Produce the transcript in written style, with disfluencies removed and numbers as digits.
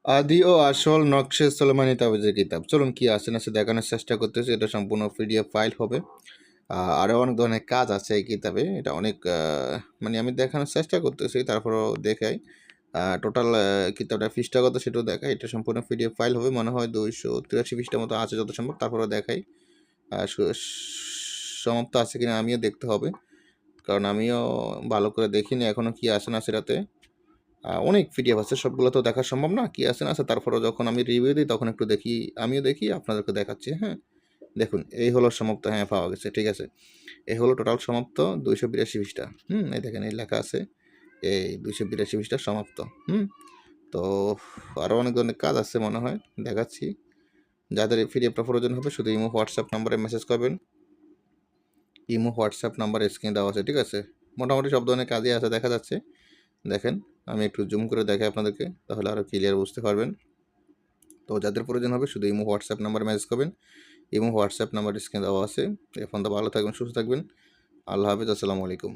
আদি ও আসল নকশে সোলেমানি তাবিজের কিতাব। চলুন কি আছে না আছে দেখানোর চেষ্টা করতেছি। এটা সম্পূর্ণ পিডিএফ ফাইল হবে। আরও অনেক ধরনের কাজ আছে এই কিতাবে। এটা অনেক মানে আমি দেখানোর চেষ্টা করতেছি, তারপরেও দেখাই। টোটাল কিতাবটা পৃষ্ঠা কত সেটাও দেখাই। এটা সম্পূর্ণ পিডিএফ ফাইল হবে। মনে হয় 283 পৃষ্ঠার মতো আছে যত সম্ভব। তারপরেও দেখাই। সমাপ্ত আছে কিনা আমিও দেখতে হবে। কারণ আমিও ভালো করে দেখিনি এখনও কি আছে না সেটাতে। অনেক পিডিএফ আছে, সবগুলো তো দেখা সম্ভব না। কি আছে না আছে তারপরেও যখন আমি রিভিউ দিই তখন একটু দেখি, আমিও দেখি, আপনাদেরকে দেখাচ্ছি। হ্যাঁ, দেখুন এই হলো সমাপ্ত। হ্যাঁ, পাওয়া গেছে, ঠিক আছে। এই হলো টোটাল সমাপ্ত 282 পৃষ্ঠা। এই দেখেন এই লেখা আছে, এই 282 পৃষ্ঠা সমাপ্ত। তো আরও অনেক ধরনের কাজ আছে মনে হয়, দেখাচ্ছি। যাদের এই পিডিএফটা প্রয়োজন হবে শুধু ইমো হোয়াটসঅ্যাপ নাম্বারে মেসেজ করবেন। ইমো হোয়াটসঅ্যাপ নাম্বার স্ক্রিনে দেওয়া আছে, ঠিক আছে। মোটামুটি সব ধরনের কাজই আছে, দেখা যাচ্ছে। দেখেন, আমি একটু জুম করে দেখাই আপনাদেরকে, তাহলে আরও ক্লিয়ার বুঝতে পারবেন। তো যাদের প্রয়োজন হবে শুধু ইমো হোয়াটসঅ্যাপ নাম্বারে মেসেজ করবেন। ইমো হোয়াটসঅ্যাপ নাম্বার স্ক্রিনে দেওয়া আছে। এখন তো ভালো থাকবেন, সুস্থ থাকবেন। আল্লাহ হাফিজ, আসসালামু আলাইকুম।